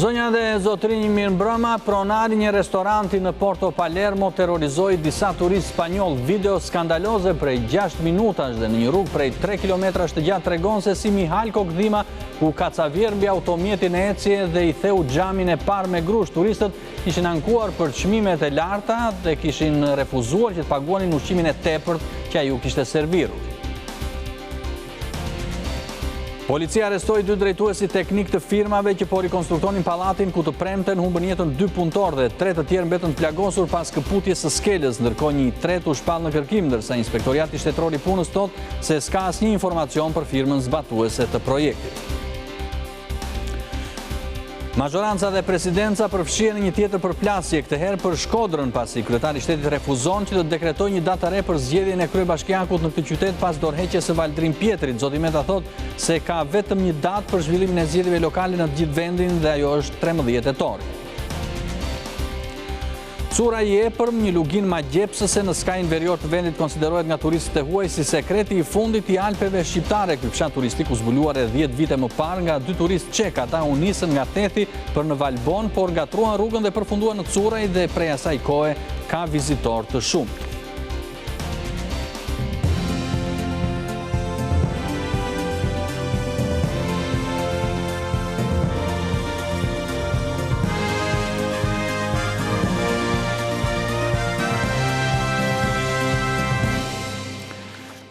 Zonja dhe zotrinj mirëmbrëma, pronari një restoranti në Porto Palermo terrorizoi disa turistë spanjoll. Video skandaloze prej 6 minutash dhe në një rrugë prej 3 kilometrash të gjatë tregon se si Mihal Kokdhima u kacavjer mbi automjetin e ecje dhe i theu xhamin e parë me grusht. Turistët ishin ankuar për çmimet e larta dhe kishin refuzuar që të paguanin ushqimin e tepërt që ai u kishte serviru. Policia arrestoi 2 drejtuesi teknik të firmave që po rikonstruktonin pallatin ku të premten humbën jetën 2 punëtorë dhe 3 të tjerë mbetën plagosur pas këputjes së skelës, ndërkohë një i tretë u shpall në kërkim, ndërsa Inspektoriati Shtetëror i Punës thotë se s'ka asnjë informacion për firmën zbatuese të projektit. Majoranca dhe presidenca përfshihen në një tjetër përplasje, këtë herë për Shkodrën, pasi kryetari i shtetit refuzon që të dekretojë një datë re për zgjedhjen e kryebashkiakut në këtë qytet pas dorëheqjes së Valdrim Pjetrit. Zoti Meta thotë se ka vetëm një datë për zhvillimin e zgjedhjeve lokale në të gjithë vendin dhe ajo është 13 tetor. Cura i epërm, një lugin magjepsëse në skajin verior të vendit, konsiderohet nga turistët e huaj si sekreti i fundit i Alpeve shqiptare. Ky fshat turistik u zbuluar e 10 vite më parë nga 2 turistë çek. Ata u nisën nga Tethi për në Valbon, por gatruan rrugën dhe përfunduan në Curaj dhe prej asaj kohe ka vizitor të shumë.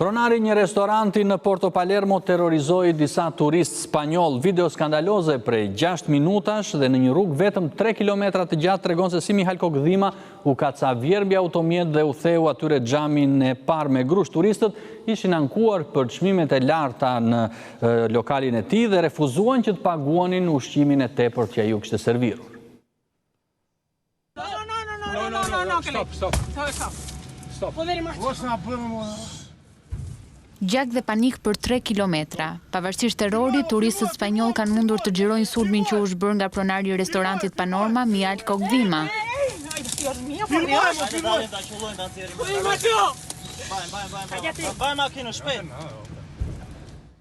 Pronari një restoranti në Porto Palermo terrorizoi disa turistë spanjoll. Video skandaloze prej 6 minutash dhe në një rrugë vetëm 3 kilometra të gjatë tregon se si Mihal Kokdhima u kacavjer mbi automjet dhe u theu atyre xhamin e parë me grusht. Turistët ishin ankuar për çmimet e larta në lokalin e tij dhe refuzuan që të paguanin ushqimin e tepërt që ai u kishte serviruar. Gjak dhe panik për 3 kilometra. Pavarësisht terrorit, turistët spanjoll kanë mundur të xhirojnë sulmin që u zhbër nga pronari i restorantit Panorma, Mihal Kokdhima.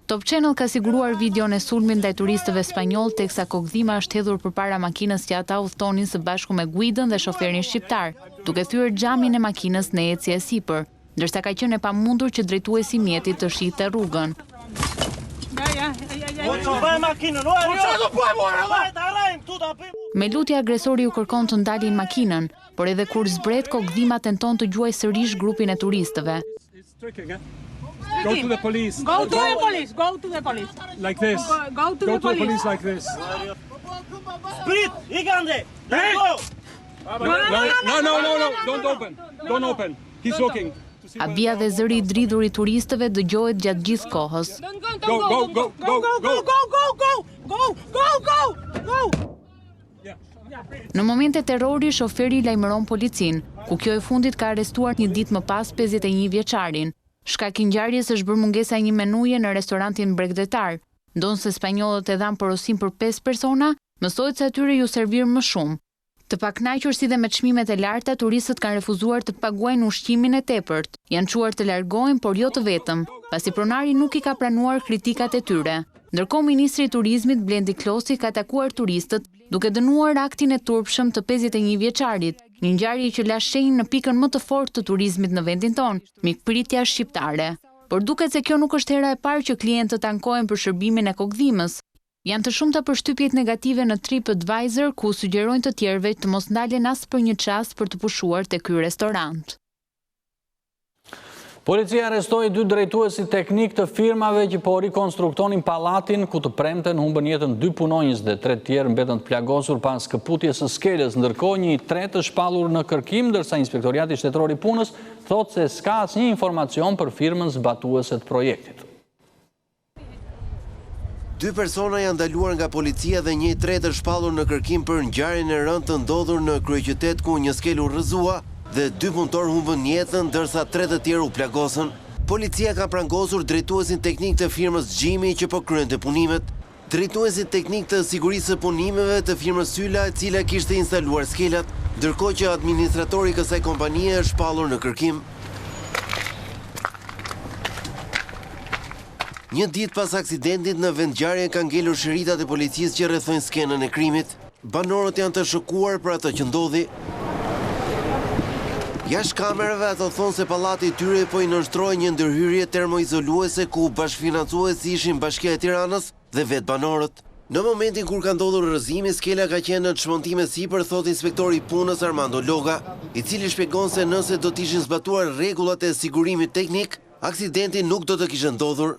Top Channel ka siguruar videon e sulmit ndaj turistëve spanjoll, teksa Kokdhima është hedhur përpara makinës që ata udhtonin së bashku me guidën dhe shoferin shqiptar, duke thyer xhamin e makinës në ecje e sipër, ndërsa ka qenë e pamundur që drejtuesi i mjetit të shihte rrugën. Me lutje agresori u kërkon të ndalin makinën, por edhe kur zbret, Kokdhima tenton të gjuajë sërish grupin e turistëve. Go to the police. Go to the police. Go to the police. Like this. Go to the police like this. Split, Igande. Hey! Go. No. Don't open. Don't open. He's looking. Abia dhe zëri i dridhur i turistëve dëgjohet gjatë gjithë kohës. Në momente terrori, shoferi lajmëron policin, ku kjo e fundit ka arrestuar një ditë më pas 51 vjeçarin. Shkak i ngjarjes është bërë mungesa e një menuje në restorantin bregdetar. Ndonse spanjollët e dhanë porosim për 5 persona, mësohet se atyre ju servir më shumë. Të pakënaqur si dhe me çmimet e larta, turistët kanë refuzuar të paguajnë ushqimin e tepërt. Janë çuar të largohen, por jo të vetëm, pasi pronari nuk i ka pranuar kritikat e tyre. Ndërkohë, ministri i turizmit Blendi Klosi ka takuar turistët duke dënuar aktin e turpshëm të 51 vjeçarit, një ngjarje që la shenjë në pikën më të fortë të turizmit në vendin tonë, mikpritja shqiptare. Por duket se kjo nuk është hera e parë që klientët ankohen për shërbimin e Kokdhimës. Janë të shumta përshtypjet negative në TripAdvisor, ku sugjerojnë të tjerëve të mos ndalen as për një çast për të pushuar te ky restorant. Policia arrestoi 2 drejtuesi teknik të firmave që po rikonstruktonin pallatin ku të premten humbën jetën 2 punonjës dhe 3 tjerë mbetën të plagosur pas këputjes së skelës, ndërkohë një i tretë është shpallur në kërkim, ndërsa Inspektoriati Shtetëror i Punës thotë se s'ka asnjë informacion për firmën zbatuese të projektit. 2 persona janë ndaluar nga policia dhe një i tretë është shpallur në kërkim për ngjarjen e rëndë të ndodhur në kryeqytet ku një skel u rrëzua dhe 2 punëtorë humbën jetën ndërsa 3 të tjerë u plagosën. Policia ka prangosur drejtuesin teknik të firmës Gjimi që po kryente punimet. Drejtuesin teknik të sigurisë së punimeve të firmës Syla, e cila kishte instaluar skelat, ndërkohë që administratori i kësaj kompanie është shpallur në kërkim. Një ditë pas aksidentit në vendngjarje kanë ngelur shëritat e policisë që rrethojnë skenën e krimit. Banorët janë të shokuar për atë që ndodhi. Jashtë kamerave ato thonë se pallati i tyre po i nënshtroi një ndërhyrje termoizoluese ku bashkëfinancuesi ishin Bashkia e Tiranës dhe vetë banorët. Në momentin kur ka ndodhur rrëzimi, skela ka qenë në çmontime sipër, thot inspektori i punës Armando Loga, i cili shpjegon se nëse do të ishin zbatuar rregullat e sigurimit teknik, aksidenti nuk do të kishte ndodhur.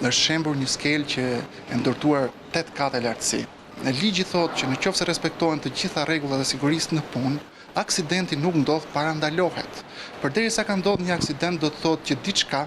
Është shembur një skelë që e ndërtuar 8 kate lartësi. Ligji thotë që nëse respektohen të gjitha rregullat e sigurisë në punë, aksidenti nuk ndodh parandalohet. Përderisa ka ndodhur një aksident, do të thotë që diçka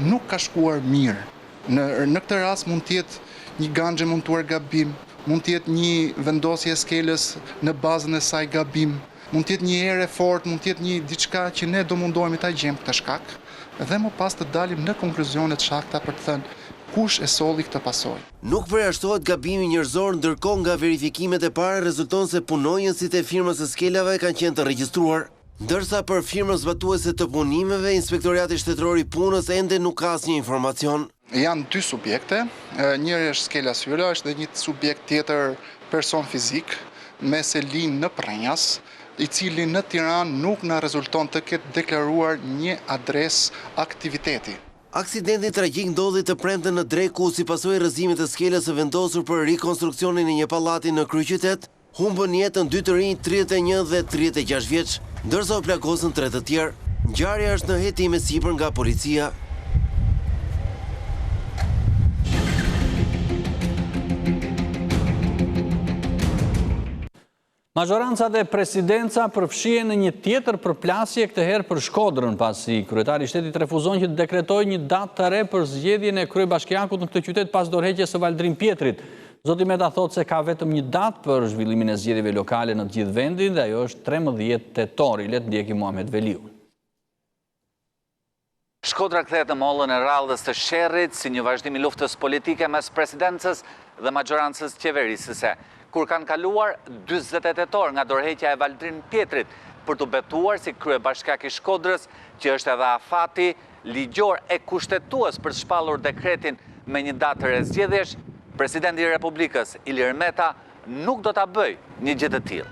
nuk ka shkuar mirë. Në këtë rast mund të jetë një ganxhe montuar gabim, mund të jetë një vendosje e skelës në bazën e saj gabim, mund të jetë një erë e fortë, mund të jetë një diçka që ne do mundohemi ta gjejmë këtë shkak dhe më pas të dalim në konkluzione të sakta për të thënë kush e solli këtë pasojë. Nuk përjashtohet gabimi njerëzor, ndërkohë nga verifikimet e para rezulton se punonjësit e firmës së skelave kanë qenë të regjistruar, ndërsa për firmën zbatuese të punimeve, Inspektorati Shtetëror i Punës ende nuk ka asnjë informacion. Janë 2 subjekte, njëri është skela Syra, është dhe një subjekt tjetër person fizik me selin në Prenjas, i cili në Tiranë nuk na rezulton të ketë deklaruar një adresë aktiviteti. Aksidenti tragjik ndodhi të premten në Drek, ku si pasojë e rrëzimit të skelës së vendosur për rikonstruksionin e një pallati në kryeqytet, humbën jetën 2 të rinj, 31 dhe 36 vjeç, ndërsa u plagosën 3 të tjerë. Ngjarja është në hetime sipër nga policia. Majoranca dhe presidenca përfshihen në një tjetër përplasje, këtë herë për Shkodrën, pasi kryetari i shtetit refuzon që të dekretojë një datë të re për zgjedhjen e kryebashkiakut në këtë qytet pas dorëheqjes së Valdrim Pjetrit. Zoti Meta thotë se ka vetëm një datë për zhvillimin e zgjedhjeve lokale në të gjithë vendin dhe ajo është 13 tetori. Le të ndjekim Muhamet Veliun. Shkodra kthehet në mollën e rrallës të sherrit si një vazhdim i luftës politike mes presidencës dhe majorancës qeverisëse, kur kanë kaluar 40 tetor nga dorëheqja e Valdrim Pjetrit për të betuar si kryebashkiak i Shkodrës, që është edhe afati ligjor e kushtetues për të shpallur dekretin me një datë të re zgjedhjesh, presidenti i Republikës Ilir Meta nuk do ta bëjë një gjë të tillë.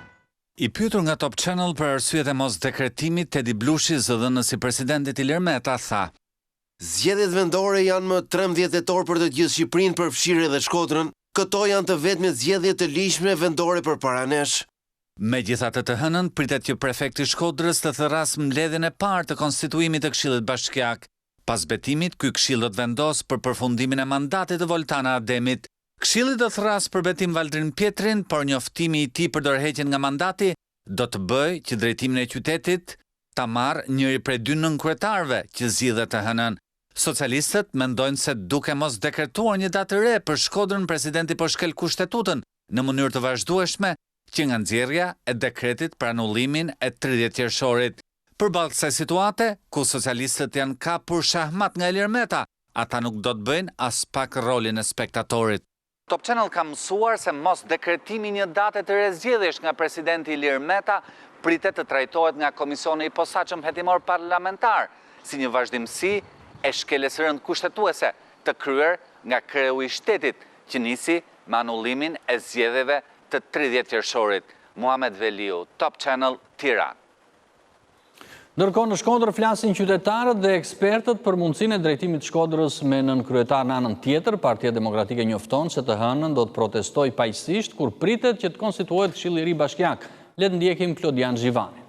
I pyetur nga Top Channel për arsyet e mos dekretimit, Tedi Blushi, zëdhënësi i presidentit Ilir Meta, tha: Zgjedhjet vendore janë më 13 tetor për të gjithë Shqipërinë, përfshirë edhe Shkodrën. Këto janë të vetme zgjedhje të ligjshme vendore përpara nesh. Megjithatë të hënën, pritet që prefekti i Shkodrës të thërras mbledhjen e parë të konstituimit të Këshillit Bashkiak. Pas betimit, ky këshill do të vendos për përfundimin e mandatit të Voltana Ademit. Këshilli do thërras për betim Valdrim Pjetrin, por njoftimi i tij për dorëheqjen nga mandati do të bëjë që drejtimin e qytetit ta marrë njëri prej 2 nënkretarëve që zgjidhet të hënën. Socialistët mendojnë se duke mos dekretuar një datë re për Shkodrën, presidenti po shkel kushtetutën në mënyrë të vazhdueshme që nga nxjerrja e dekretit për anullimin e 30 qershorit. Përballë kësaj situate, ku socialistët janë kapur shahmat nga Ilir Meta, ata nuk do të bëjnë as pak rolin e spektatorit. Top Channel ka mësuar se mos dekretimi një date të re zgjedhjesh nga presidenti Ilir Meta pritet të trajtohet nga Komisioni i Posaçëm Hetimor Parlamentar si një vazhdimsi e shkeles rënd kushtetuese të kryer nga kreu i shtetit, që nisi me anullimin e zgjedhjeve të 30 qershorit. Muhamet Veliu, Top Channel, Tiranë. Ndërkohë në Shkodrë flasin qytetarët dhe ekspertët për mundësinë e drejtimit të Shkodrës me nënkryetar në anën tjetër. Partia Demokratike njofton se të hënën do të protestojë paqësisht kur pritet që të konstituohet Këshilli i Ri Bashkiak. Le të ndjekim Klodian Zhivani.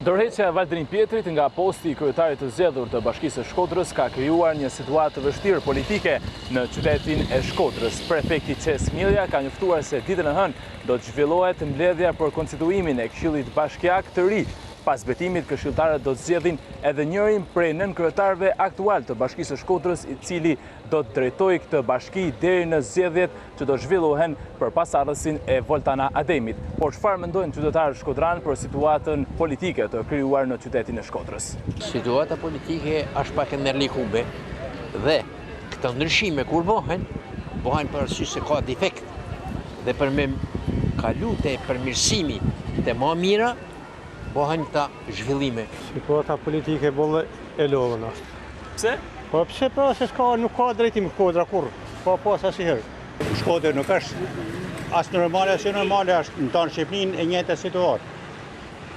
Dorëheqja e Valdrim Pjetrit nga posti i kryetarit të zgjedhur të Bashkisë së Shkodrës ka krijuar një situatë të vështirë politike në qytetin e Shkodrës. Prefekti Qes Milja ka njoftuar se ditën e hënë do të zhvillohet mbledhja për konstituimin e Këshillit Bashkiak të ri. Pas betimit, këshilltarët do të zgjedhin edhe njërin prej nënkretarëve aktual të Bashkisë së Shkodrës, i cili do të drejtojë këtë bashki deri në zgjedhjet që do zhvillohen për pasardhësin e Voltana Ademit. Por çfarë mendojnë qytetarët shkodranë për situatën politike të krijuar në qytetin e Shkodrës? Situata politike është pak e ndërlikuar dhe këto ndryshime kur bëhen për arsye se ka defekt dhe për me kalu te përmirësimi të më mira bëhen këta zhvillime. Situata politike bolle e lodhën është. Pse? Po pse po se nuk ka drejtim Shkodra kurrë. Po pas asnjëherë. Shkodra nuk është As normale, as normale është në tonë Shqipnin e njëjta situatë.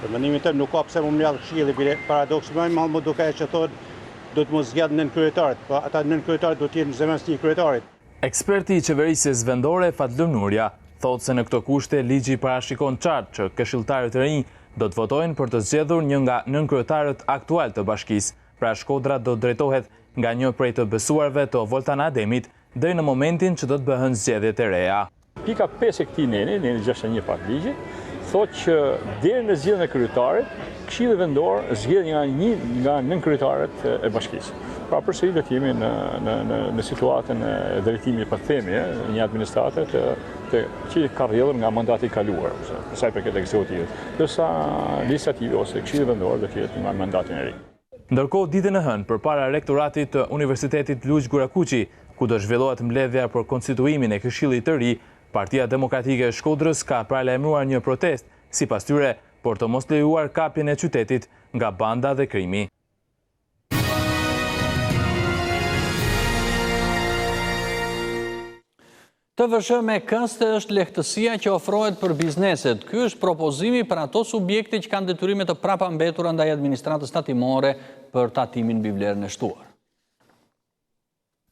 Për mendimin tim nuk ka pse më mbjell këshilli, paradoksi më duke që thotë do të mos zgjedh nën kryetarit, po ata nën kryetarit do të jenë zemërsi kryetarit. Eksperti i qeverisjes vendore Fathlum Nuria thotë se në këto kushte ligji parashikon qartë që këshilltarët e rinj do të votojnë për të zgjedhur një nga nënkryetarët aktual të bashkisë. Pra Shkodra do drejtohet nga një prej të besuarve të Voltana Ademit deri në momentin që do të bëhen zgjedhjet e reja. Pika 5 e këtij neni 61 pak ligjit, thotë që deri në zgjedhjen e kryetarit, Këshilli vendor zgjedh një nga nënkryetarët e bashkisë. Pra përsëri do të jemi në situatën e drejtimit pa themi, një administratë që ka rrjedhur nga mandati i kaluar, për sa i përket ekzekutivit, ndërsa legislative ose Këshilli vendor do të jetë nga mandatin e ri. Ndërkohë ditën e hënë përpara rektoratit të Universitetit Luiq Gurakuqi, ku do zhvillohet mbledhja për konstituimin e Këshillit të ri, Partia Demokratike e Shkodrës ka paralajmëruar një protestë sipas tyre por të mos lejuar kapjen e qytetit nga banda dhe krimi. Të vëshë me këste është lehtësia që ofrohet për bizneset. Ky është propozimi për ato subjekte që kanë detyrimet të prapambetura ndaj administratës tatimore për tatimin mbi vlerën e shtuar.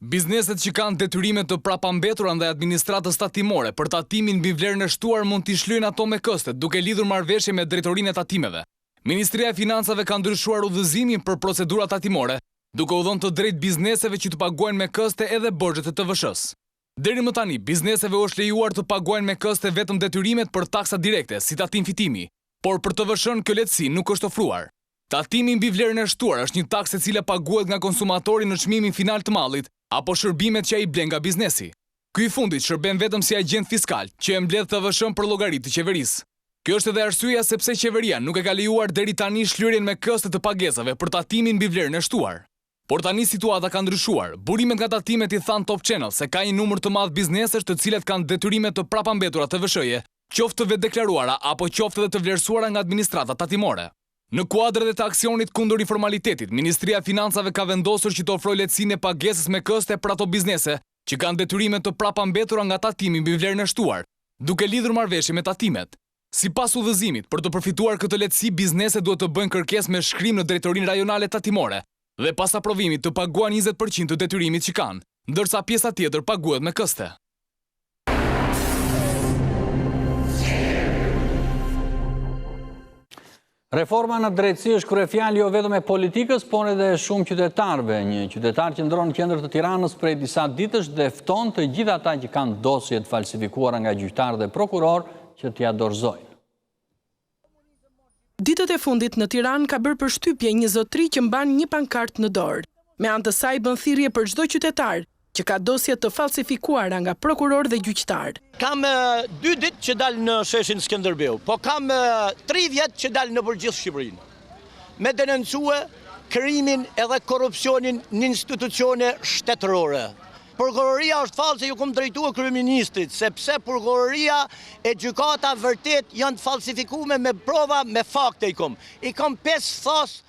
Bizneset që kanë detyrimet të prapambetura ndaj administratës tatimore për tatimin mbi vlerën e shtuar mund t'i shlojnë ato me këstet, duke lidhur marrëveshje me drejtorinë e tatimeve. Ministria e Financave ka ndryshuar udhëzimin për procedurat tatimore, duke u dhënë të drejtë bizneseve që të paguajnë me këste edhe borxhet e TVSH-s. Deri më tani, bizneseve është lejuar të paguajnë me këste vetëm detyrimet për taksa direkte, si tatim fitimi, por për TVSH-n kjo lehtësi nuk është ofruar. Tatimi mbi vlerën e shtuar është një taksë e cila paguhet nga konsumatori në çmimin final të mallit apo shërbimet që ai blen nga biznesi. Ky i fundit shërben vetëm si agent fiskal, që e mbledh TVSH-n për llogaritë të qeverisë. Kjo është edhe arsyeja sepse qeveria nuk e ka lejuar deri tani shlyrjen me këste të pagesave për tatimin mbi vlerën e shtuar. Por tani situata ka ndryshuar. Burimet nga tatimet i than Top Channel se ka një numër të madh biznesesh të cilat kanë detyrime të prapambetura TVSH-je, qoftë të vetdeklaruara apo qoftë edhe të vlerësuara nga administrata tatimore. Në kuadrën e të aksionit kundër informalitetit, Ministria e Financave ka vendosur që të ofrojë lehtësinë e pagesës me këste për ato biznese që kanë detyrime të prapambetura nga tatimi mbi vlerën e shtuar, duke lidhur marrëveshje me tatimet. Sipas udhëzimit, për të përfituar këtë lehtësi, bizneset duhet të bëjnë kërkesë me shkrim në drejtorinë rajonale tatimore dhe pas aprovimit të paguajnë 20% të detyrimit që kanë, ndërsa pjesa tjetër paguhet me këste. Reforma në drejtësi është kryefjalë jo vetëm e politikës, por edhe shumë qytetarëve. Një qytetar që ndron në qendër të Tiranës prej disa ditësh dhe fton të gjithë ata që kanë dosje të falsifikuara nga gjyqtarë dhe prokuror që t'ia dorëzojnë. Ditët e fundit në Tiranë ka bërë përshtypje një zotëri që mban një pankartë në dorë. Me anë të saj bën thirrje për çdo qytetar që ka dosje të falsifikuara nga prokuror dhe gjyqtar. Kam 2 ditë që dal në sheshin Skënderbeu, po kam 3 vjet që dal në përgjithë Shqipërinë. Me denuncue krimin edhe korrupsionin në institucione shtetërore. Prokuroria është falë se ju kom drejtuar kryeministrit, sepse prokuroria e gjykata vërtet janë falsifikuar me prova, me fakte i kom. I kom 5 thos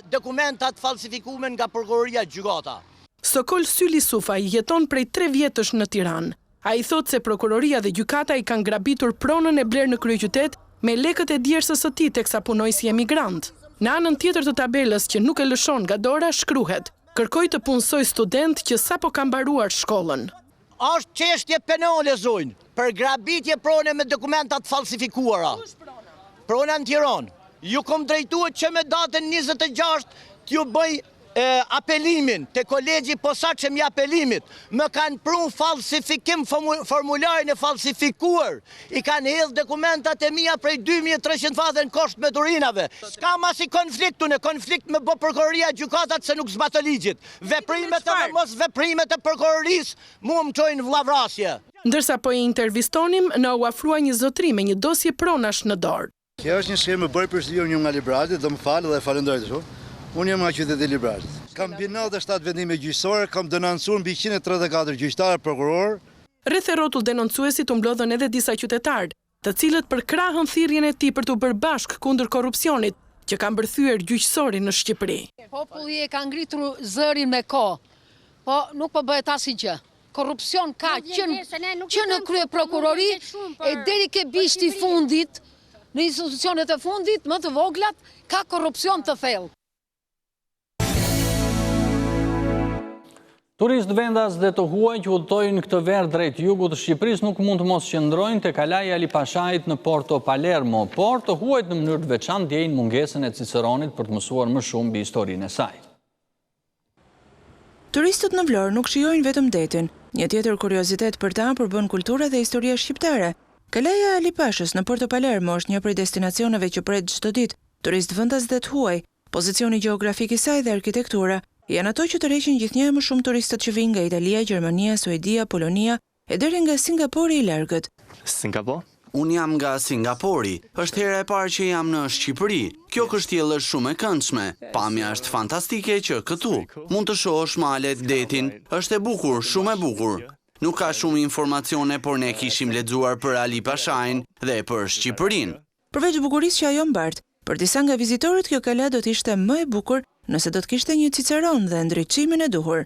dokumentat falsifikuar nga prokuroria e gjykata. Sokol Syli Sufa i jeton prej 3 vjetësh në Tiranë. A i thot se prokuroria dhe gjykata i kanë grabitur pronën e blerë në kryeqytet me lekët e djersës së tij teksa punoi si emigrant. Në anën tjetër të tabelës që nuk e lëshon nga dora shkruhet: kërkoj të punësoj student që sapo ka mbaruar shkollën. Është çështje penale zonjë, për grabitje prone me dokumentat falsifikuara. Prona në Tiranë. Ju kom drejtuar që me datën 26 t'ju bëj apelimin të kolegji posaçëm i apelimit. Më kanë prunë falsifikim formularin e falsifikuar. I kanë hedhë dokumentat e mia prej 2300 fate në kosht me durinave. S'kam as i konfliktu në konflikt me bë prokuroria gjykatat se nuk zbato ligjit. Veprimet e mos veprimet e prokurorisë mua më çojnë vllavrasje. Ndërsa po i intervistonim, na u afrua një zotëri me një dosje pronash në dorë. Kjo është një skemë bërë për studium nga liberalit, dhe më falë dhe falenderoj të shumë. Unë jam nga qyteti i Liberalit. Kam 97 vendime gjyqësore, kam denoncuar mbi 134 gjyqtarë prokuror. Rreth e rrotull denoncuesit u mblodhen edhe disa qytetarë, të cilët përkrahën thirrjen e tij për të bërë bashk kundër korrupsionit që ka mbërthyer gjyqësorin në Shqipëri. Populli e ka ngritur zërin me kohë, po nuk po bëhet asnjë gjë. korrupsion ka që në krye prokurori e deri ke bishti fundit, në institucionet e fundit, më të voglat, ka korrupsion të thellë. Turistë vendas dhe të huaj që udhtojnë këtë verë drejt jugut të Shqipërisë nuk mund të mos qëndrojnë te kalaja Ali Pashait në Porto Palermo, por të huajt në mënyrë të veçantë ndjejnë mungesën e Ciceronit për të mësuar më shumë mbi historinë e saj. Turistët në Vlorë nuk shijojnë vetëm detin. Një tjetër kuriozitet për ta përbën kultura dhe historia shqiptare. Kalaja Ali Pashës në Porto Palermo është një prej destinacioneve që pret çdo ditë turistë vendas dhe të huaj. Pozicioni gjeografik i saj dhe arkitektura janë ato që tërheqin gjithnjë më shumë turistët që vijnë nga Italia, Gjermania, Suedia, Polonia e deri nga Singapori i largët. Singapore? Unë jam nga Singapori. Është hera e parë që jam në Shqipëri. Kjo kështjellë është shumë e këndshme. Pamja është fantastike që këtu mund të shohësh malet, detin. Është e bukur, shumë e bukur. Nuk ka shumë informacione, por ne kishim lexuar për Ali Pashain dhe për Shqipërinë. Përveç bukurisë që ajo mbart, për disa nga vizitorët kjo kala do të ishte më e bukur nëse do të kishte një Ciceron dhe ndriçimin e duhur.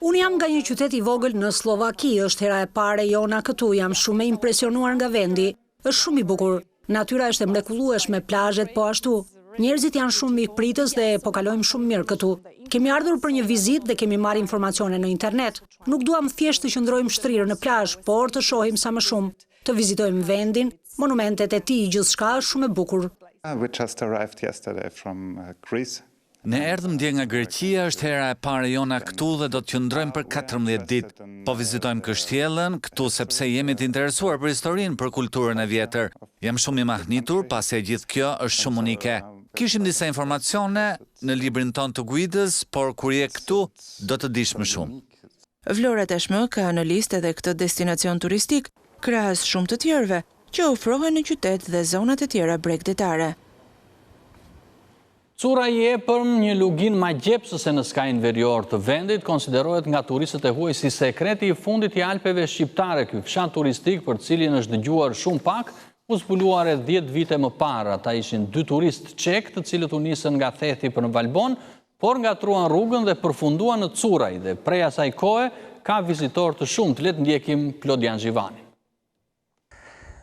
Unë jam nga një qytet i vogël në Slovaki, është hera e parë jona këtu, jam shumë e impresionuar nga vendi. Është shumë i bukur. Natyra është e mrekullueshme, plazhet po ashtu. Njerëzit janë shumë mikpritës dhe po kalojmë shumë mirë këtu. Kemi ardhur për një vizitë dhe kemi marrë informacione në internet. Nuk duam thjesht të qëndrojmë shtrirë në plazh, por të shohim sa më shumë, të vizitojmë vendin, monumentet e tij, gjithçka është shumë e bukur. We just arrived yesterday from Greece. Ne erdhëm dje nga Greqia, është hera e parë jona këtu dhe do të qëndrojmë për 14 ditë. Po vizitojmë kështjellën këtu sepse jemi të interesuar për historinë, për kulturën e vjetër. Jam shumë i mahnitur, pasi e gjithë kjo është shumë unike. Kishim disa informacione në librin ton të guidës, por kur je këtu do të dish më shumë. Vlora tashmë ka në listë edhe këtë destinacion turistik, krahas shumë të tjerëve që ofrohen në qytet dhe zonat e tjera bregdetare. Cura i epërm, një lugin ma gjepsëse në skajin verior të vendit, konsiderohet nga turistët e huaj si sekreti i fundit i Alpeve shqiptare. Ky fshat turistik për cilin është dëgjuar shumë pak, u zbuluar e 10 vite më parë. Ata ishin 2 turistë çek, të cilët u nisën nga Thethi për në Valbon, por ngatruan rrugën dhe përfunduan në Curaj dhe prej asaj kohe ka vizitor të shumtë. Le të ndjekim Klodian Zhivani.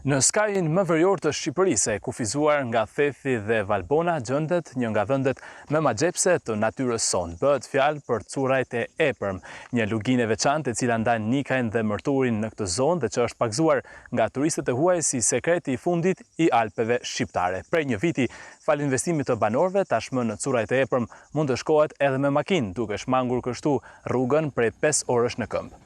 Në skajin më verior të Shqipërisë, kufizuar nga Thethi dhe Valbona, gjendet një nga vendet më magjepse të natyrës sonë. Bëhet fjalë për Curajt e epërm, një luginë e veçantë e cila ndan Nikajin dhe Mërturin në këtë zonë dhe që është pakzuar nga turistët e huaj si sekreti i fundit i Alpeve shqiptare. Prej një viti, fal investimit të banorëve, tashmë në Curajt e epërm mund të shkohet edhe me makinë, duke shmangur kështu rrugën prej 5 orësh në këmbë.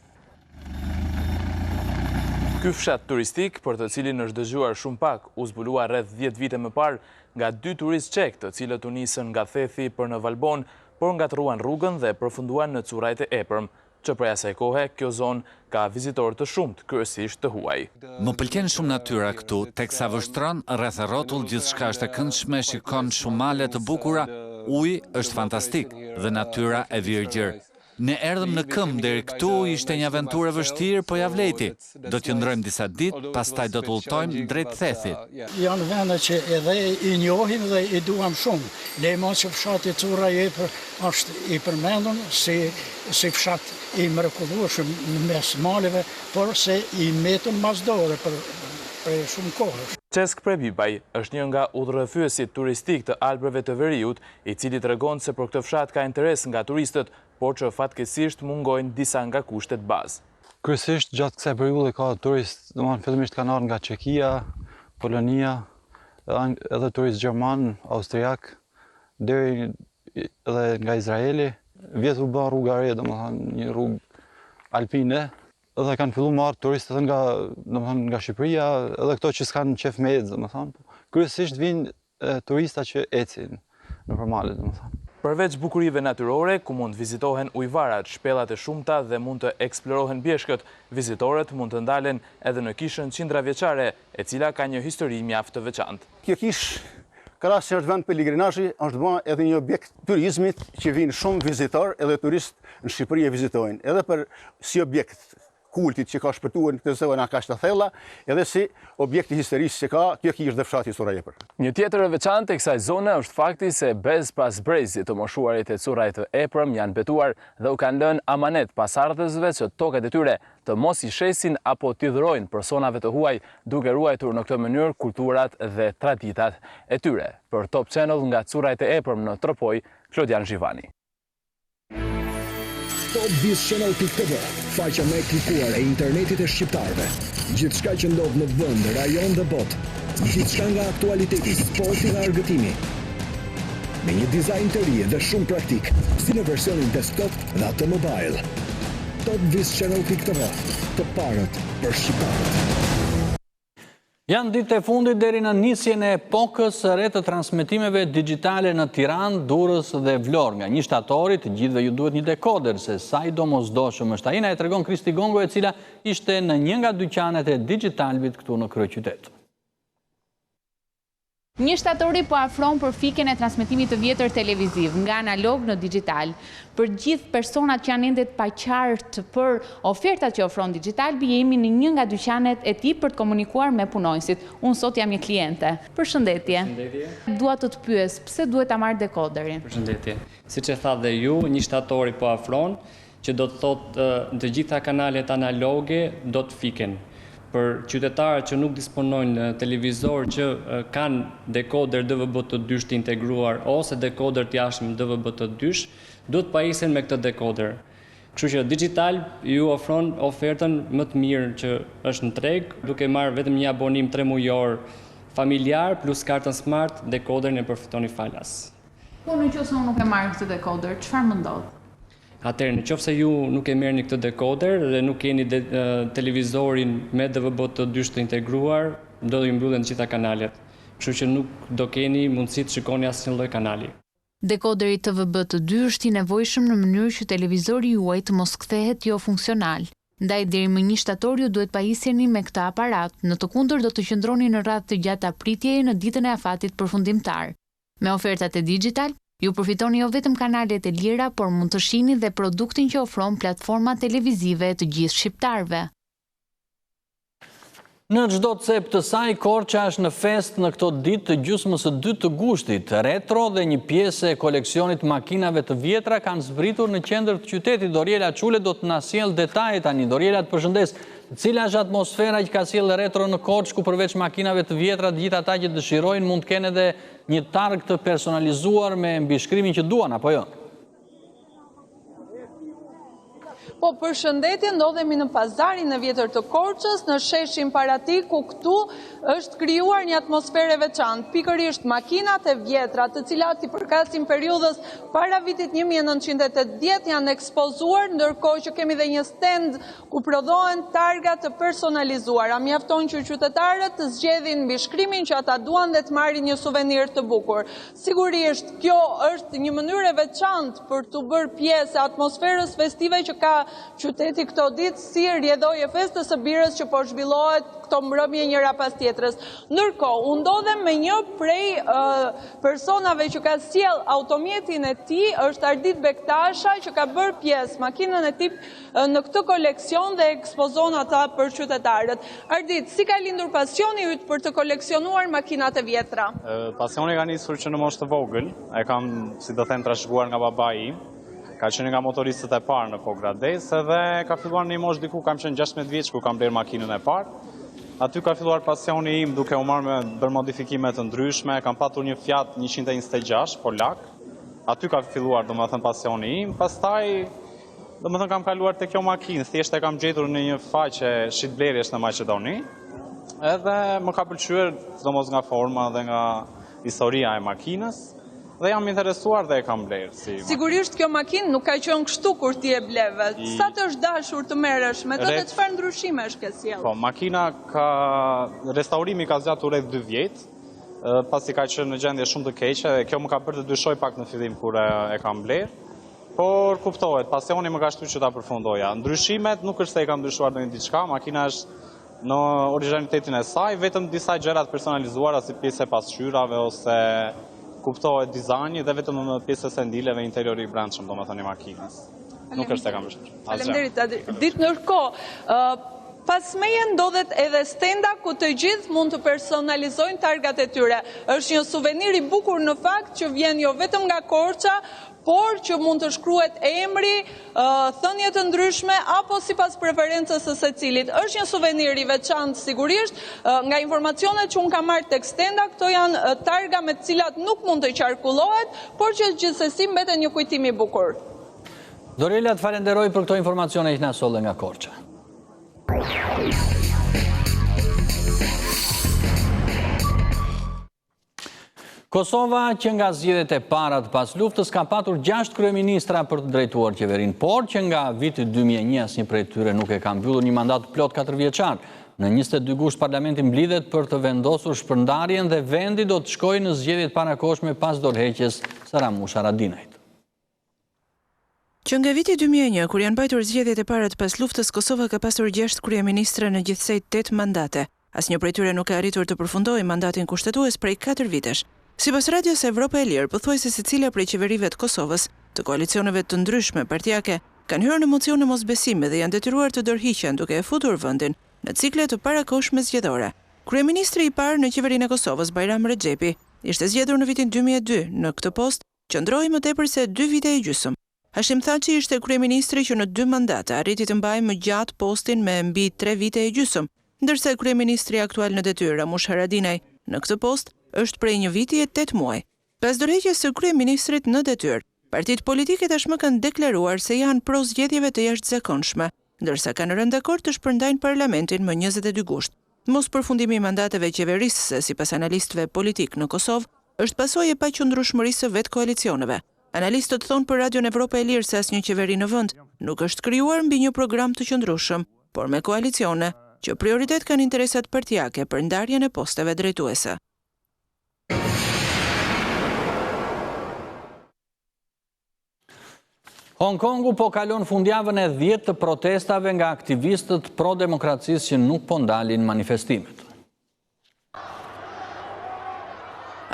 Ky fshat turistik, për të cilin është dëgjuar shumë pak, u zbulua rreth 10 vite më parë nga 2 turistë çek, të cilët u nisën nga Thethi për në Valbon, por ngatruan rrugën dhe përfunduan në Curajt e epërm, që prej asaj kohe kjo zonë ka vizitorë të shumtë, kryesisht të huaj. Më pëlqen shumë natyra këtu, teksa vështron rreth rrotull gjithçka është e këndshme, shikon shumë male të bukura, uji është fantastik dhe natyra e virgjër. Ne erdhëm në këmbë deri këtu, ishte një aventurë e vështirë, po ja vleti. Do të qëndrojmë disa ditë, pastaj do të udhtojmë drejt Thethit. Janë vende që edhe i njohim dhe i duam shumë. Lejmo që fshati Curaj i epërm është i përmendur si fshat i mrekullueshëm në mes maleve, por se i metën masdore për shumë kohë. Qesk Prebibaj është një nga udhërrëfyesit turistik të Alpeve të Veriut, i cili tregon se për këtë fshat ka interes nga turistët, por që fatkeqësisht mungojnë disa nga kushtet bazë. Kryesisht gjatë kësaj periudhe ka turistë, domethënë fillimisht kanë ardhur nga Çekia, Polonia, edhe turistë gjerman, austriak, deri edhe nga Izraeli. Vjet u bë rruga e re, domethënë një rrugë alpine. Edhe kanë filluar të marrë turistë edhe nga Shqipëria, edhe këto që s'kan qef me ecë, domethënë. Kryesisht vinë turista që ecin nëpër male, domethënë. Përveç bukurive natyrore, ku mund vizitohen ujvarat, shpellat e shumta dhe mund të eksplorohen bjeshkët, vizitorët mund të ndalen edhe në kishën qindravjeçare, e cila ka një histori mjaft të veçantë. Kjo kishë krahas se është vend peligrinazhi, është bërë edhe një objekt turizmit që vinë shumë vizitor, edhe turistë në Shqipëri e vizitojnë, edhe për si objekt kultit që ka shpëtuar në këtë zonë a kaq të thella, edhe si objekti historisë që ka, kjo kishë dhe fshati Surajepër. Një tjetër e veçantë e kësaj zone është fakti se bez pas brezit të moshuarit e curajt të Eprëm janë betuar dhe u kanë lënë amanet pasardhësve që tokat e tyre të mos i shesin apo t'i dhurojnë personave të huaj duke ruajtur në këtë mënyrë kulturat dhe traditat e tyre. Për Top Channel nga curajt e Eprëm në Tropoj, Klodian Zhivani. Topviz.tv, faqja me klikuar e internetit e shqiptarve. Gjithçka që ndodh në vend, rajon dhe botë. Gjithçka nga aktualiteti, sporti dhe argëtimi. Me një dizajn të ri dhe shumë praktik, si në versionin desktop dhe atë mobile. Topviz.tv, të parët për shqiptarët. Janë ditë e fundit deri në nisjen e epokës së re të transmetimeve digjitale në Tiranë, Durrës dhe Vlorë. Nga 1 shtatori, të gjithëve ju duhet një dekoder, se sa i domosdoshëm është ai, na e tregon Kristi Gongo, e cila ishte në një nga dyqanet e Digitalbit këtu në kryeqytet. 1 shtatori po afron për fikjen e transmetimit të vjetër televiziv nga analog në digital. Për gjithë personat që janë ende të paqartë për ofertat që ofron Digitalbi, jemi në një nga dyqanet e tij për të komunikuar me punonjësit. Unë sot jam një kliente. Përshëndetje. Përshëndetje. Dua të pyes, pse duhet ta marr dekoderin? Përshëndetje. Siç e tha dhe ju, 1 shtatori po afron, që do të thotë të gjitha kanalet analoge do të fiken. Për qytetarët që nuk disponojnë televizor që kanë dekoder DVB-T2 të integruar ose dekoder të jashtëm DVB-T2, duhet pajisen me këtë dekoder. Kështu që Digital ju ofron ofertën më të mirë që është në treg, duke marrë vetëm një abonim 3 mujor familjar plus kartën smart, dekoderin e përfitoni falas. Po nëse unë nuk e marr këtë dekoder, çfarë më ndodh? Atëherë, nëse ju nuk e merrni këtë dekoder dhe nuk keni televizorin me DVB-T2 të integruar, do ju mbyllen të gjitha kanalet. Kështu që nuk do keni mundësi të shikoni asnjë lloj kanali. Dekoderi TVB-T2 është i nevojshëm në mënyrë që televizori juaj të mos kthehet jo funksional. Ndaj deri më 1 shtator ju duhet pajisjeni me këtë aparat, në të kundër do të qëndroni në radhë të gjatë pritjeje në ditën e afatit përfundimtar. Me ofertat e Digital, ju përfitoni jo vetëm kanalet e lira, por mund të shihni dhe produktin që ofron platforma televizive të gjithë shqiptarëve. Në çdo cep të saj, Korça është në fest në këto ditë të gjysmës së 2 të Gushtit. Retro dhe një pjesë e koleksionit makinave të vjetra kanë zbritur në qendër të qytetit. Doriela Çule do të na sjellë detajet tani. Doriela, të përshëndes. Cila është atmosfera që ka sjellë Retro në Korçë, ku përveç makinave të vjetra, të gjithë ata që dëshirojnë mund të kenë edhe një targ të personalizuar me mbishkrimin që duan, apo jo? Po, përshëndetje, ndodhemi në pazarin e vjetër të Korçës, në sheshin Parati, ku këtu është krijuar një atmosferë veçantë. Pikërisht makinat e vjetra, të cilat i përkasin periudhës para vitit 1980 janë ekspozuar, ndërkohë që kemi dhe një stend ku prodhohen targa të personalizuara. Mjafton që qytetarët të zgjedhin mbishkrimin që ata duan dhe të marrin një suvenir të bukur. Sigurisht, kjo është një mënyrë e veçantë për të bërë pjesë e atmosferës festive që ka qyteti këto ditë, si rjedhojë festës së birës që po zhvillohet këto mbrëmje njëra pas tjetrës. Ndërkohë, u ndodhem me një prej personave që ka sjell automjetin e tij, është Ardit Bektasha, që ka bërë pjesë makinën e tij në këtë koleksion dhe ekspozon ata për qytetarët. Ardit, si ka lindur pasioni yt për të koleksionuar makinat e vjetra? Pasioni ka nisur që në moshë të vogël, e kam, si do them, trashëguar nga babai im. Ka qenë nga motoristët e parë në Pogrades, edhe ka filluar në një moshë diku, kam qenë 16 vjeç ku kam blerë makinën e parë. Aty ka filluar pasioni im duke u marrë me bërë modifikime të ndryshme, kam patur një Fiat 126 polak. Aty ka filluar, domethënë, pasioni im. Pastaj, domethënë, kam kaluar te kjo makinë, thjesht e kam gjetur në një faqe shitblerjesh në Maqedoni. Edhe më ka pëlqyer, sidomos nga forma dhe nga historia e makinës. Dhe jam interesuar dhe e kam blerë. Sigurisht kjo makinë nuk ka qenë kështu kur ti e bleve. Sa të është dashur të merresh me të dhe çfarë ndryshime është ke sjellë? Po, makina restaurimi ka zgjatur rreth 2 vjet, pasi ka qenë në gjendje shumë të keqe dhe kjo më ka bërë të dyshoj pak në fillim kur e kam blerë. Por kuptohet, pasioni më ka shtyrë që ta përfundoja. Ndryshimet nuk është se e kam ndryshuar ndonjë diçka, makina është në origjinalitetin e saj, vetëm disa gjëra të personalizuara si pjesë e pasqyrave ose kuptohet dizajni dhe vetëm në pjesës e ndileve interiori i brendshëm, domethënë, i makinës. Nuk është se kam vështirë. Faleminderit. Ditë ndërkohë, pas meje ndodhet edhe stenda ku të gjithë mund të personalizojnë targat e tyre. Është një suvenir i bukur në fakt që vjen jo vetëm nga Korça, por që mund të shkruhet emri, thënie të ndryshme, apo sipas preferencës së secilit. Është një suvenir i veçantë sigurisht, nga informacionet që unë kam marrë tek stenda, këto janë targa me të cilat nuk mund të qarkullohet, por që gjithsesi mbeten një kujtim i bukur. Dorela, të falenderoj për këto informacione që na solle nga Korça. Kosova, që nga zgjedhjet e para të pas luftës, ka patur 6 kryeministra për të drejtuar qeverinë, por që nga viti 2001 asnjë prej tyre nuk e ka mbyllur një mandat plot 4 vjeçar. Në 22 gusht parlamenti mblidhet për të vendosur shpërndarjen dhe vendi do të shkojë në zgjedhjet parakohshme pas dorëheqjes së Ramush Haradinajt. Që nga viti 2001, kur janë mbajtur zgjedhjet e para të pas luftës, Kosova ka pasur 6 kryeministra në gjithsej 8 mandate. Asnjë prej tyre nuk ka arritur të përfundojë mandatin kushtetues prej 4 vitesh. Sipas Radios Evropa e Lirë, pothuajse secila prej qeverive të Kosovës, të koalicioneve të ndryshme partijake, kanë hyrë në mocione mosbesimi dhe janë detyruar të dorëhiqen duke e futur vendin në cikle të parakohshme zgjedhore. Kryeministri i parë në qeverinë e Kosovës, Bajram Rexhepi, ishte zgjedhur në vitin 2002. Në këtë post qëndroi më tepër se 2 vite e gjysmë. Hashim Thaçi ishte kryeministri që në 2 mandate arriti të mbajë më gjatë postin me mbi 3 vite e gjysmë, ndërsa kryeministri aktual në detyrë, Ramush Haradinaj, në këtë post është prej 1 viti e 8 muaj. Pas dorëheqjes së kryeministrit në detyrë, partitë politike tashmë kanë deklaruar se janë pro zgjedhjeve të jashtëzakonshme, ndërsa kanë rënë dakord të shpërndajnë parlamentin më 22 gusht. Mos përfundimi i mandateve qeverisëse, sipas analistëve politik në Kosovë, është pasojë e paqëndrueshmërisë së vetë koalicioneve. Analistët thonë për Radion Evropa e Lirë se asnjë qeveri në vend nuk është krijuar mbi një program të qëndrueshëm, por me koalicione që prioritet kanë interesat partijake për ndarjen e posteve drejtuese. Hong Kongu po kalon fundjavën e 10 të protestave nga aktivistët pro-demokracisë që nuk po ndalin manifestimet.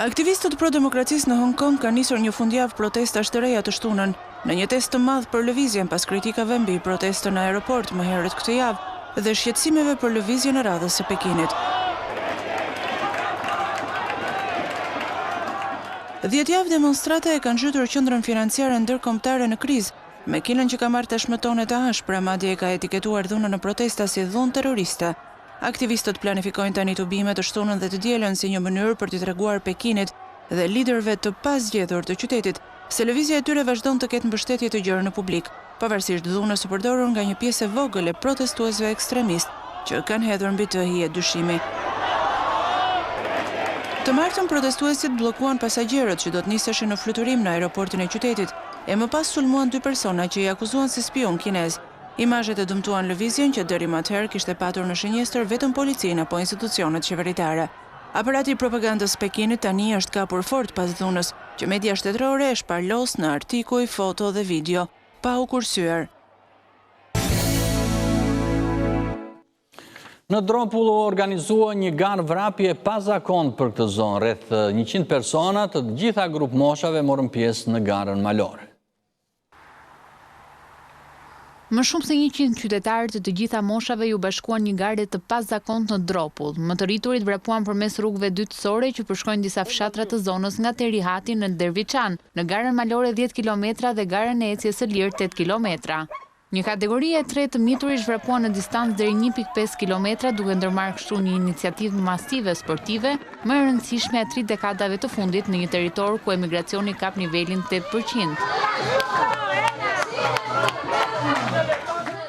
Aktivistët pro-demokracisë në Hong Kong kanë nisur një fundjavë protestash të reja të shtunën, në një test të madh për lëvizjen pas kritikave mbi protestën në aeroport më herët këtë javë dhe shqetësimeve për lëvizjen e radhës së Pekinit. 10 javë demonstrate e kanë zhytur qendrën financiare ndërkombëtare në krizë, me Kinën që ka marrë tashmë tone të ashpra, madje e ka etiketuar dhunën në protesta si dhunë terroriste. Aktivistët planifikojnë tani tubimet të shtunën dhe të dielën si një mënyrë për t'i treguar Pekinit dhe liderëve të pazgjedhur të qytetit se lëvizja e tyre vazhdon të ketë mbështetje të gjerë në publik, pavarësisht dhunës së përdorur nga një pjesë e vogël e protestuesve ekstremist që kanë hedhur mbi të hijet dyshimi. Të martën protestuesit bllokuan pasagjerët që do të niseshin në fluturim në aeroportin e qytetit, e më pas sulmuan 2 persona që i akuzuan si spion kinez. Imazhet e dëmtuan lëvizjen që deri më atëherë kishte patur në shënjestër vetëm policinë apo institucionet qeveritare. Aparati i propagandës Pekinit tani është kapur fort pas dhunës, që media shtetërore e shparlos në artikuj, foto dhe video, pa u kursyer. Në Dropull u organizua një garë vrapje pa zakon për këtë zonë. Rreth 100 persona të gjitha grup moshave morën pjesë në garën malore. Më shumë se 100 qytetarë të gjitha moshave ju bashkuan një garë të pazakont në Dropull. Më të rriturit vrapuan përmes rrugëve dytësore që përshkojnë disa fshatra të zonës nga Terihati në Derviçan, në garën malore 10 km dhe garën e ecjes së lirë 8 km. Një kategori e tretë të miturish vrapuan në distancë deri 1.5 km duke ndërmarrë kështu një iniciativë masive sportive, më e rëndësishme e 3 dekadave të fundit në një territor ku emigracioni kap nivelin 8%.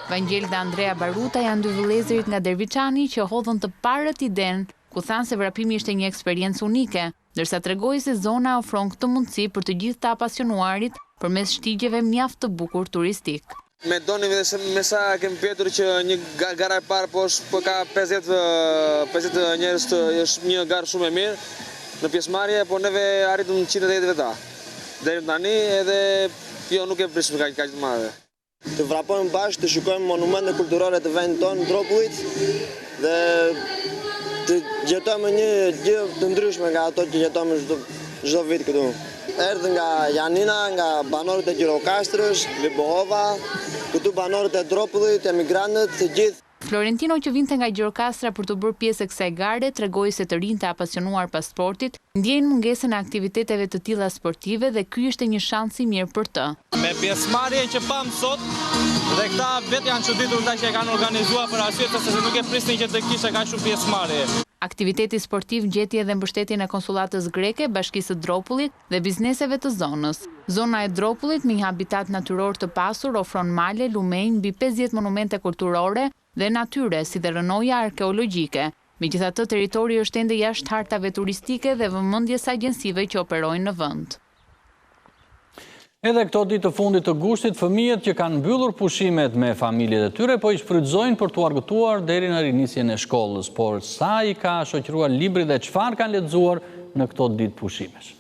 Vangel dhe Andrea Baruta janë 2 vëllezërit nga Derviçani që hodhën të parët idenë, ku thanë se vrapimi ishte një eksperiencë unike, ndërsa tregoi se zona ofron këtë mundësi për të gjithë të apasionuarit përmes shtigjeve mjaft të bukur turistik. Me doni dhe me sa kemi pjetur që një gara e parë po ka 50 njerëz, është një garë shumë e mirë në pjesëmarrje, po neve arritëm 180 veta. Deri tani edhe jo nuk e prisim kaq të madhe. Të vrapojmë bashkë, të shikojmë monumente kulturore të vendit tonë, Dropullit, dhe të jetojmë një gjë të ndryshme nga ato që jetojmë çdo vit këtu. erdhë nga Janina, nga banorët e Gjirokastrës, Libohova, këtu banorët e Dropullit, emigrantët, të gjithë. Florentino, që vinte nga Gjirokastra për të bërë pjesë e kësaj gare, tregoi se të rinjtë apasionuar pas sportit ndjejnë mungesën e aktiviteteve të tilla sportive dhe ky ishte një shans i mirë për të. Me pjesëmarrjen që pam sot, dhe këta vetë janë çuditur ata që e kanë organizuar për arsye se nuk e prisnin që të kishte kaq shumë pjesëmarrje. Aktiviteti sportiv gjeti edhe mbështetjen e konsullatës greke, bashkisë së Dropullit dhe bizneseve të zonës. Zona e Dropullit, me një habitat natyror të pasur, ofron male, lumenj, mbi 50 monumente kulturore dhe natyre, si dhe rënoja arkeologjike. Megjithatë, territori është ende jashtë hartave turistike dhe vëmendjes së agjensive që operojnë në vend. Edhe këto ditë të fundit të Gushtit, fëmijët që kanë mbyllur pushimet me familjet e tyre, po i shfrytëzojnë për t'u argëtuar deri në rinisjen e shkollës, por sa i ka shoqëruar libri dhe çfarë kanë lexuar në këto ditë pushimesh.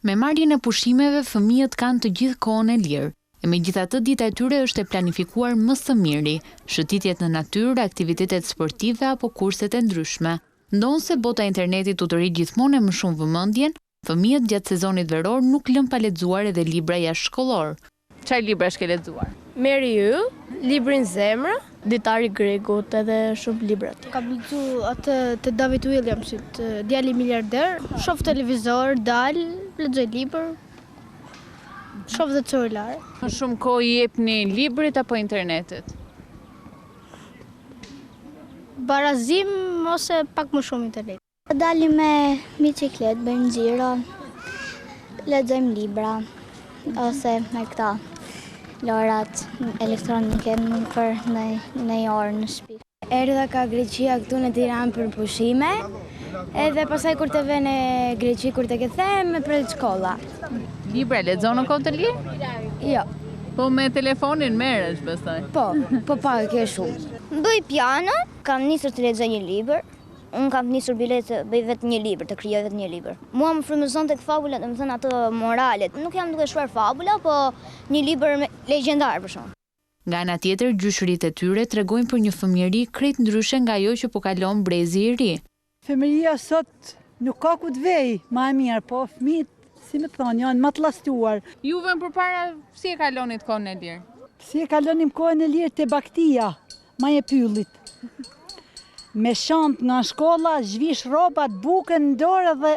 Me marrjen e pushimeve, fëmijët kanë të gjithë kohën e lirë. E megjithatë, dita e tyre është e planifikuar më së miri, shëtitjet në natyrë, aktivitetet sportive apo kurset e ndryshme. Ndonse bota e internetit u tërri gjithmonë më shumë vëmendjen, fëmijët gjatë sezonit veror nuk lën pa lexuar edhe libra jashtëshkollor. Çfarë libra ke lexuar? Meri Ju, librin Zemra, Ditari Gregut edhe shumë libra tjerë. Kam lexuar atë të David Williamsit, Djali miliarder, shoh televizor, dal, lexoj libër. Shoh dhe celular. Shumë kohë i jepni librit apo internetit? Barazim ose pak më shumë internet. Dalim me biciklet, bëjmë xhiro, lexojmë libra ose me këta lorat elektronike për në orë në shtëpi. Erdha ka Greqia këtu në Tiranë për pushime, edhe pasaj kur të vjen në Greqi kur të kthem me për shkolla. Libra lexon në kohë të lirë? Jo. Po me telefonin merresh besoj. Po pak e shumë. Bëj piano, kam nisur të lexoj një libër. Unë kam nisur bilet të bëj vetë një libër, të krijoj vetë një libër. Mua më frymëzon tek fabulat, domethënë ato moralet. Nuk jam duke shkruar fabula, po një libër legjendar për shkak. Nga ana tjetër, gjyshëritë e tyre tregojnë për një fëmijëri krejt ndryshe nga ajo që po kalon brezi i ri. Fëmijëria sot nuk ka ku të vej, më e mirë, po fëmijët, si më thonë, janë më të llastuar. Juve përpara si e kalonit kohën e lirë? Si e kalonim kohën e lirë te baktia, ma e pyllit. Me shant nga shkolla, zhvish robat, bukën në dorë dhe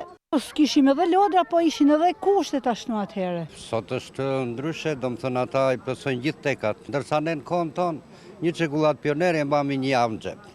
kishim edhe lodra, po ishin edhe kushtet ashtu atëherë. Sot është ndryshe, do më thënë ata i pësojnë gjithë tekat, ndërsa ne në kohën tonë një çekullat pionere e mbami një javë në xhep.